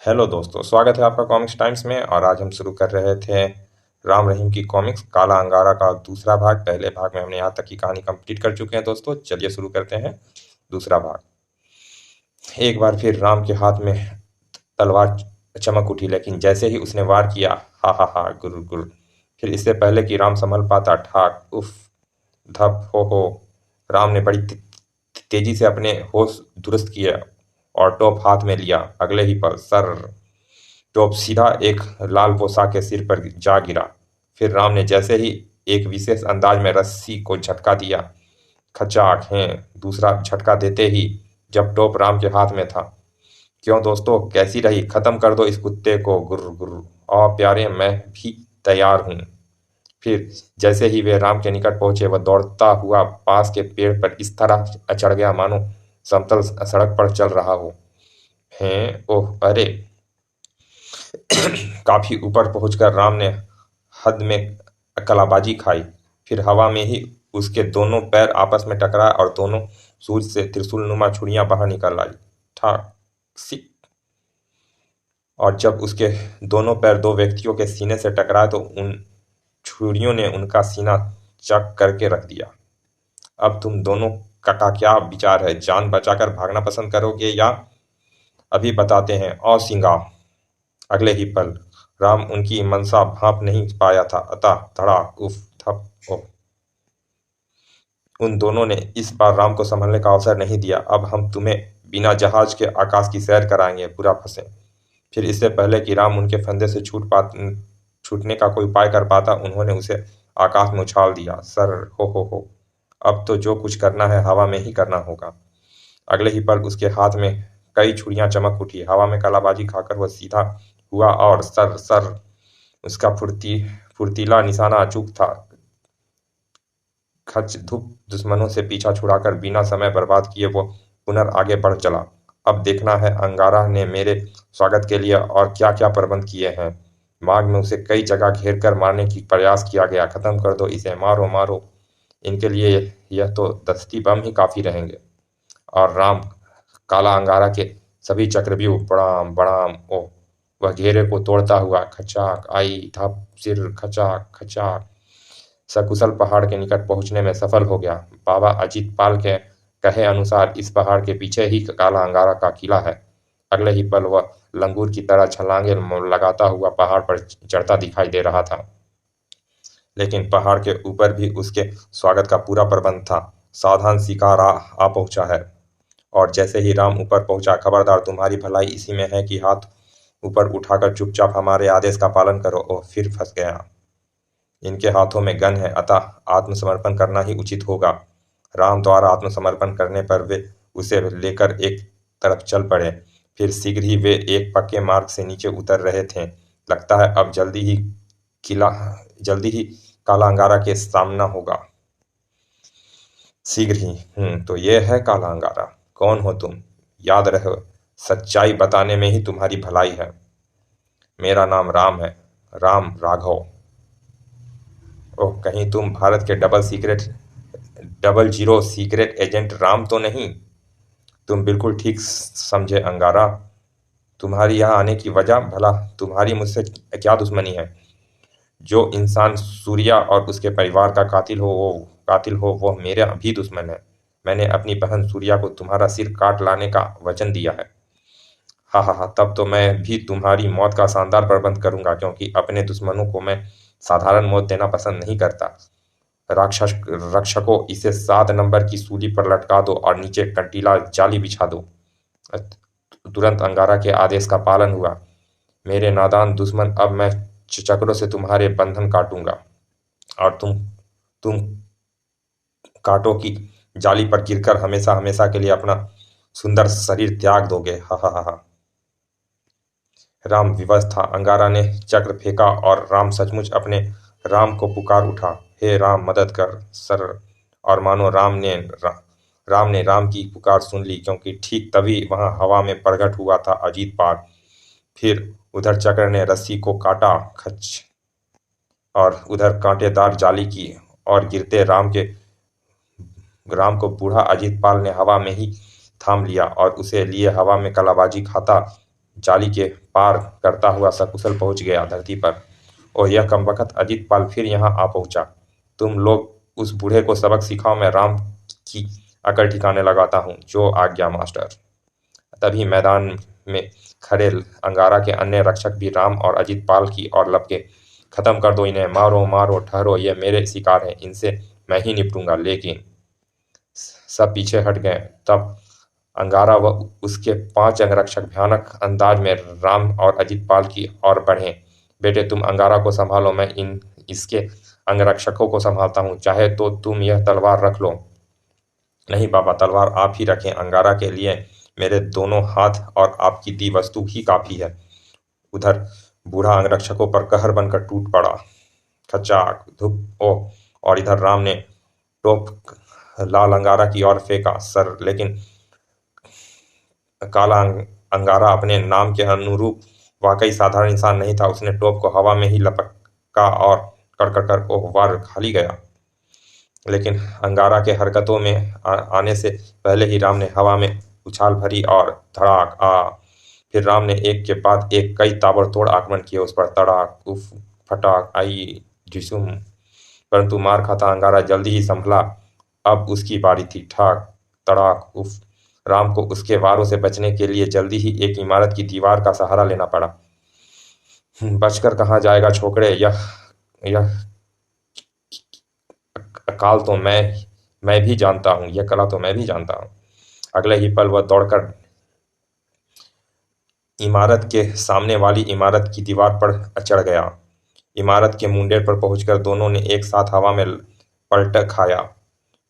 Hello दोस्तों, स्वागत है आपका कॉमिक्स टाइम्स में। और आज हम शुरू कर रहे थे राम रहीम की कॉमिक्स काला अंगारा का दूसरा भाग। पहले भाग में हमने यहाँ तक की कहानी कंप्लीट कर चुके हैं दोस्तों। चलिए शुरू करते हैं दूसरा भाग। एक बार फिर राम के हाथ में तलवार चमक उठी, लेकिन जैसे ही उसने वार किया, हा हा हा, गुर गुर, फिर इससे पहले कि राम संभल पाता, ठाक, उफ, धप, हो, राम ने बड़ी तेजी से अपने होश दुरुस्त किए और टोप हाथ में लिया। अगले ही पल सर, टोप सीधा एक लाल पोशाक के सिर पर जा गिरा। फिर राम ने जैसे ही एक विशेष अंदाज में रस्सी को झटका दिया, खचाक हैं, दूसरा झटका देते ही जब टोप राम के हाथ में था। क्यों दोस्तों, कैसी रही? खत्म कर दो इस कुत्ते को, गुर्र गुर्र। और प्यारे, मैं भी तैयार हूं। फिर जैसे ही वे राम के निकट पहुंचे, वह दौड़ता हुआ पास के पेड़ पर इस तरह चढ़ गया मानो समतल सड़क पर चल रहा हो। हैं, ओह, अरे! काफी ऊपर पहुंचकर राम ने हद में कलाबाजी खाई। फिर हवा में ही उसके दोनों पैर आपस में टकराए और दोनों सूज से त्रिशूलनुमा छुरियां बाहर निकल आई। ठाक, सिक। और जब उसके दोनों पैर दो व्यक्तियों के सीने से टकराए तो उन छुरियों ने उनका सीना चक करके रख दिया। अब तुम दोनों का क्या विचार है? जान बचाकर भागना पसंद करोगे या अभी बताते हैं? और सिंगार। अगले ही पल राम उनकी मनसा भांप नहीं पाया था, अतः धड़ाक, उफ, धप, ओह! उन दोनों ने इस बार राम को संभलने का अवसर नहीं दिया। अब हम तुम्हें बिना जहाज के आकाश की सैर कराएंगे, पूरा फंसे। फिर इससे पहले कि राम उनके फंदे से छूटने का कोई उपाय कर पाता, उन्होंने उसे आकाश में उछाल दिया। सर, हो, अब तो जो कुछ करना है हवा में ही करना होगा। अगले ही पल उसके हाथ में कई छुरियां चमक उठी। हवा में कलाबाजी खाकर वह सीधा हुआ और सर, उसका फुर्तीला निशाना अचूक था। खच धुप दुश्मनों से पीछा छुड़ाकर बिना समय बर्बाद किए वो पुनः आगे बढ़ चला। अब देखना है अंगारा ने मेरे स्वागत के लिए और क्या क्या प्रबंध किए हैं। मार्ग में उसे कई जगह घेर कर मारने की प्रयास किया गया। खत्म कर दो इसे, मारो मारो, इनके लिए यह तो दस्ती बम ही काफी रहेंगे। और राम काला अंगारा के सभी चक्रव्यूह बड़ाम बड़ाम, ओ, वह घेरे को तोड़ता हुआ खचाक आई, धप, सिर, खचाक खचाक, सकुशल पहाड़ के निकट पहुंचने में सफल हो गया। बाबा अजीत पाल के कहे अनुसार इस पहाड़ के पीछे ही काला अंगारा का किला है। अगले ही पल वह लंगूर की तरह छलांगे लगाता हुआ पहाड़ पर चढ़ता दिखाई दे रहा था। लेकिन पहाड़ के ऊपर भी उसके स्वागत का पूरा प्रबंध था। सावधान शिकार आ पहुंचा है। और जैसे ही राम ऊपर पहुंचा, खबरदार, तुम्हारी भलाई इसी में है कि हाथ ऊपर उठाकर चुपचाप हमारे आदेश का पालन करो। और फिर फंस गया। इनके हाथों में गन है, अतः आत्मसमर्पण करना ही उचित होगा। राम द्वारा आत्मसमर्पण करने पर वे उसे लेकर एक तरफ चल पड़े। फिर शीघ्र ही वे एक पक्के मार्ग से नीचे उतर रहे थे। लगता है अब जल्दी ही काला अंगारा के सामना होगा। शीघ्र ही। तो ये है काला अंगारा। कौन हो तुम? याद रहो, सच्चाई बताने में ही तुम्हारी भलाई है। मेरा नाम राम है, राम राघव। ओह, कहीं तुम भारत के double zero secret agent Ram तो नहीं? तुम बिल्कुल ठीक समझे अंगारा। तुम्हारी यहाँ आने की वजह? भला तुम्हारी मुझसे क्या दुश्मनी है? जो इंसान सूर्या और उसके परिवार का कातिल हो वो मेरा भी दुश्मन है। मैंने अपनी बहन सूर्या को तुम्हारा सिर काट लाने का वचन दिया है। हा हा हा, तब तो मैं भी तुम्हारी मौत का शानदार प्रबंध करूंगा, क्योंकि अपने दुश्मनों को मैं साधारण मौत देना पसंद नहीं करता। राक्षस रक्षकों, इसे 7 नंबर की सूली पर लटका दो और नीचे कंटीला जाली बिछा दो। तुरंत अंगारा के आदेश का पालन हुआ। मेरे नादान दुश्मन, अब मैं चक्रों से तुम्हारे बंधन काटूंगा और तुम कांटों की जाली पर गिरकर हमेशा हमेशा के लिए अपना सुंदर शरीर त्याग दोगे। हा हा हा हा। राम विवश था। अंगारा ने चक्र फेंका और राम सचमुच अपने राम को पुकार उठा, हे राम, मदद कर सर। और मानो राम ने राम की पुकार सुन ली, क्योंकि ठीक तभी वहां हवा में प्रकट हुआ था अजीत पाल। फिर उधर चक्र ने रस्सी को काटा, खच, और उधर कांटेदार जाली की और गिरते राम को बूढ़ा अजीत पाल ने हवा में ही थाम लिया और उसे लिए हवा में कलाबाजी खाता जाली के पार करता हुआ सकुशल पहुंच गया धरती पर। और यह कमबख्त अजित पाल फिर यहाँ आ पहुंचा। तुम लोग उस बूढ़े को सबक सिखाओ, मैं राम की अकल ठिकाने लगाता हूँ। जो आज्ञा मास्टर। तभी मैदान में खड़े अंगारा के अन्य रक्षक भी राम और अजित पाल की ओर लपके। खत्म कर दो इन्हें, मारो मारो, ठहरो, ये मेरे शिकार हैं, इनसे मैं ही निपटूंगा। लेकिन सब पीछे हट गए। तब अंगारा व उसके 5 अंगरक्षक भयानक अंदाज में राम और अजित पाल की ओर बढ़े। बेटे, तुम अंगारा को संभालो, मैं इसके अंगरक्षकों को संभालता हूँ। चाहे तो तुम यह तलवार रख लो। नहीं बाबा, तलवार आप ही रखें। अंगारा के लिए मेरे दोनों हाथ और आपकी दी वस्तु ही काफी है। उधर बूढ़ा अंगरक्षकों पर कहर बनकर टूट पड़ा। खचाक धुप ओ। और इधर राम ने टोप लाल अंगारा की ओर फेंका सर, लेकिन काला अंगारा अपने नाम के अनुरूप वाकई साधारण इंसान नहीं था। उसने टोप को हवा में ही लपका और कर ओह वार खाली गया। लेकिन अंगारा के हरकतों में आने से पहले ही राम ने हवा में उछाल भरी और धड़ाक आ। फिर राम ने एक के बाद एक कई ताबड़तोड़ आक्रमण किए उस पर। तड़ाक उफ, फटाक आई झुसुम। परंतु मार खाता अंगारा जल्दी ही संभला। अब उसकी बारी थी। ठाक तड़ाक उफ। राम को उसके वारों से बचने के लिए जल्दी ही एक इमारत की दीवार का सहारा लेना पड़ा। बचकर कहाँ जाएगा छोकरे, यह काल तो मैं भी जानता हूँ, यह कला तो मैं भी जानता हूँ। अगले ही पल वह दौड़कर इमारत के सामने वाली इमारत की दीवार पर चढ़ गया। इमारत के मुंडेर पर पहुंचकर दोनों ने एक साथ हवा में पलट खाया।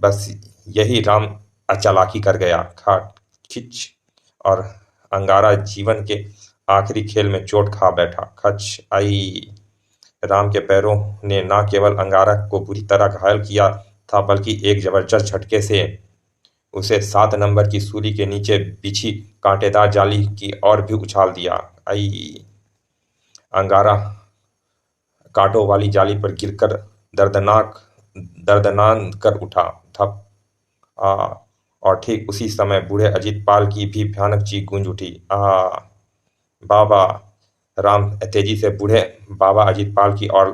बस यही राम चालाकी कर गया। खाट खिच। और अंगारा जीवन के आखिरी खेल में चोट खा बैठा। खच आई। राम के पैरों ने न केवल अंगारा को बुरी तरह घायल किया था, बल्कि एक जबरदस्त झटके से उसे 7 नंबर की सूली के नीचे बिछी कांटेदार जाली की ओर भी उछाल दिया। आई। अंगारा कांटों वाली जाली पर गिरकर दर्दनाक कर उठा। थप आ। और ठीक उसी समय बूढ़े अजित पाल की भी भयानक चीख गूंज उठी। आ बाबा। राम तेजी से बूढ़े बाबा अजित पाल की ओर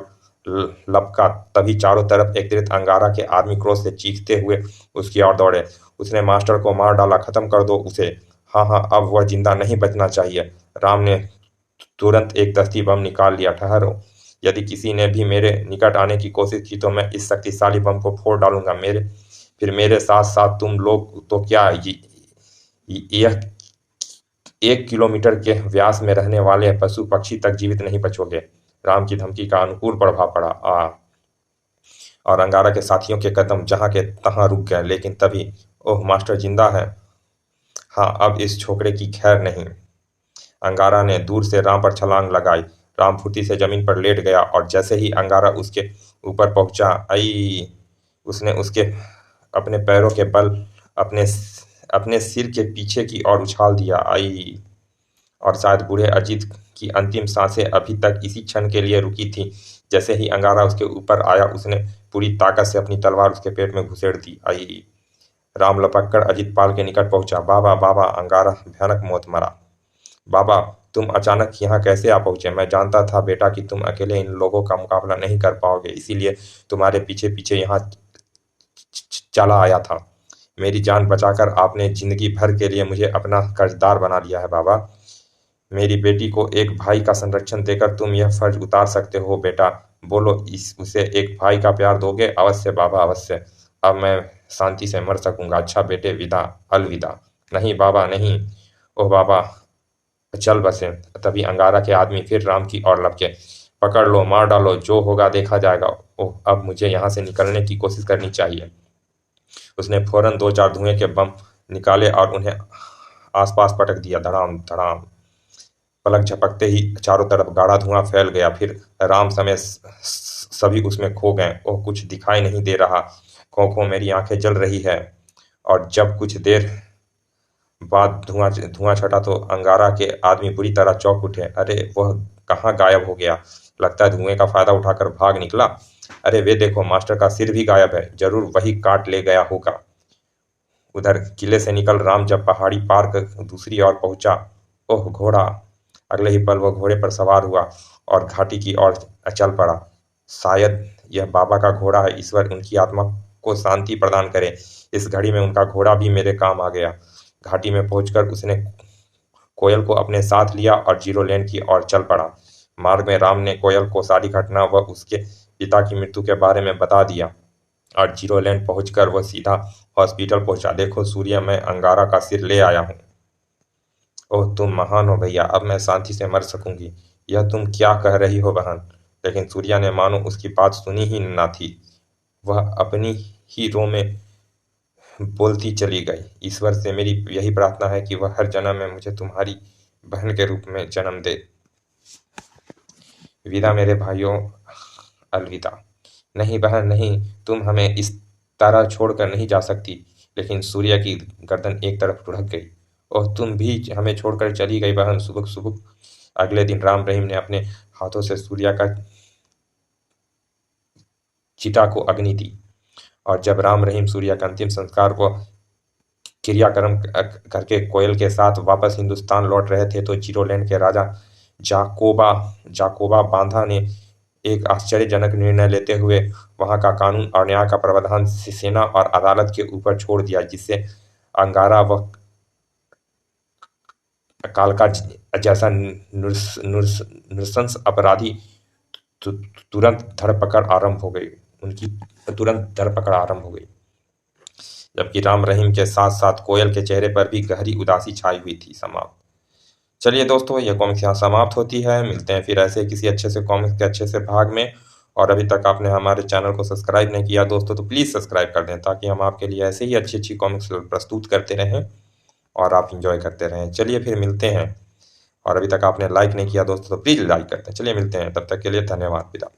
लपका। तभी चारों तरफ एकत्रित अंगारा के आदमी क्रोध से चीखते हुए उसकी ओर दौड़े। उसने मास्टर को मार डाला, खत्म कर दो उसे। हाँ हाँ, अब वह जिंदा नहीं बचना चाहिए। राम ने तुरंत एक दस्ती बम निकाल लिया। ठहरो, यदि किसी ने भी मेरे निकट आने की कोशिश की तो मैं इस शक्तिशाली बम को फोड़ डालूंगा। फिर मेरे साथ साथ तुम लोग तो क्या, यह 1 किलोमीटर के व्यास में रहने वाले पशु पक्षी तक जीवित नहीं बचोगे। राम की धमकी का अनुकूल प्रभाव पड़ा। और अंगारा के साथियों के कदम जहां के तहां रुक गए। लेकिन तभी, ओह मास्टर जिंदा है। हाँ, अब इस छोकरे की खैर नहीं। अंगारा ने दूर से राम पर छलांग लगाई। राम फुर्ती से जमीन पर लेट गया और जैसे ही अंगारा उसके ऊपर पहुंचा, आई, उसने उसके अपने पैरों के बल अपने अपने सिर के पीछे की ओर उछाल दिया। आई। और शायद बूढ़े अजीत की अंतिम सांसें अभी तक इसी क्षण के लिए रुकी थी। जैसे ही अंगारा उसके ऊपर आया, उसने पूरी ताकत से अपनी तलवार उसके पेट में घुसेड़ दी। आई। राम लपककर अजित पाल के निकट पहुंचा। बाबा बाबा, अंगारा भयानक मौत मरा। बाबा, तुम अचानक यहाँ कैसे आ पहुंचे? मैं जानता था बेटा कि तुम अकेले इन लोगों का मुकाबला नहीं कर पाओगे, इसीलिए तुम्हारे पीछे पीछे यहाँ चला आया था। मेरी जान बचाकर आपने जिंदगी भर के लिए मुझे अपना कर्जदार बना लिया है बाबा। मेरी बेटी को एक भाई का संरक्षण देकर तुम यह फर्ज उतार सकते हो बेटा। बोलो, उसे एक भाई का प्यार दोगे? अवश्य बाबा, अवश्य। अब मैं शांति से मर सकूंगा। अच्छा बेटे, विदा, अलविदा। नहीं बाबा, नहीं। ओह बाबा, चल बसे। तभी अंगारा के आदमी फिर राम की ओर लपके। पकड़ लो, मार डालो, जो होगा देखा जाएगा। ओह, अब मुझे यहाँ से निकलने की कोशिश करनी चाहिए। उसने फौरन 2-4 धुएं के बम निकाले और उन्हें आसपास पटक दिया। धड़ाम धड़ाम। पलक झपकते ही चारों तरफ गाढ़ा धुआं फैल गया। फिर राम समेत सभी उसमें खो गए। ओह, कुछ दिखाई नहीं दे रहा। खो खो मेरी आंखें जल रही है। और जब कुछ देर बाद धुआं छटा तो अंगारा के आदमी बुरी तरह चौंक उठे। अरे, वह कहाँ गायब हो गया? लगता है धुएं का फायदा उठाकर भाग निकला। अरे वे देखो, मास्टर का सिर भी गायब है। जरूर वही काट ले गया होगा। उधर किले से निकल राम जब पहाड़ी पार कर दूसरी ओर पहुंचा, ओह घोड़ा, अगले ही पल वह घोड़े पर सवार हुआ और घाटी की ओर चल पड़ा। शायद यह बाबा का घोड़ा है, ईश्वर उनकी आत्मा को शांति प्रदान करे। इस घड़ी में उनका घोड़ा भी मेरे काम आ गया। घाटी में पहुंचकर उसने कोयल को अपने साथ लिया और जीरो लैंड की ओर चल पड़ा। मार्ग में राम ने कोयल को सारी घटना व उसके पिता की मृत्यु के बारे में बता दिया और जीरो लैंड पहुंचकर वह सीधा हॉस्पिटल पहुंचा। देखो सूर्य, मैं अंगारा का सिर ले आया हूँ। ओह, तुम महान हो भैया, अब मैं शांति से मर सकूंगी। यह तुम क्या कह रही हो बहन? लेकिन सूर्या ने मानो उसकी बात सुनी ही न थी। वह अपनी ही रो में बोलती चली गई। ईश्वर से मेरी यही प्रार्थना है कि वह हर जन्म में मुझे तुम्हारी बहन के रूप में जन्म दे। विदा मेरे भाइयों, अलविदा। नहीं बहन नहीं, तुम हमें इस तरह छोड़कर नहीं जा सकती। लेकिन सूर्या की गर्दन एक तरफ लुढ़क गई। ओह, तुम भी हमें छोड़कर चली गई बहन। सुबह सुबह अगले दिन राम रहीम ने अपने हाथों से सूर्या का चिता को अग्नि दी। और जब राम रहीम सूर्या का अंतिम संस्कार व क्रियाक्रम करके कोयल के साथ वापस हिंदुस्तान लौट रहे थे, तो जीरोलैंड के राजा जाकोबा जाकोबा बांधा ने एक आश्चर्यजनक निर्णय लेते हुए वहां का कानून और न्याय का प्रावधान सेना और अदालत के ऊपर छोड़ दिया, जिससे अंगारा व कालका जैसा नृशंस अपराधी तुरंत धरपकड़ आरंभ हो गई उनकी तुरंत धरपकड़ आरंभ हो गई। जबकि राम रहीम के साथ साथ कोयल के चेहरे पर भी गहरी उदासी छाई हुई थी। समाप्त। चलिए दोस्तों, यह कॉमिक्स यहाँ समाप्त होती है। मिलते हैं फिर ऐसे किसी अच्छे से कॉमिक्स के अच्छे से भाग में। और अभी तक आपने हमारे चैनल को सब्सक्राइब नहीं किया दोस्तों, तो प्लीज़ सब्सक्राइब कर दें, ताकि हम आपके लिए ऐसे ही अच्छी अच्छी कॉमिक्स प्रस्तुत करते रहें और आप इंजॉय करते रहें। चलिए फिर मिलते हैं। और अभी तक आपने लाइक नहीं किया दोस्तों, तो प्लीज़ लाइक करते हैं। चलिए मिलते हैं, तब तक के लिए धन्यवाद। विदा।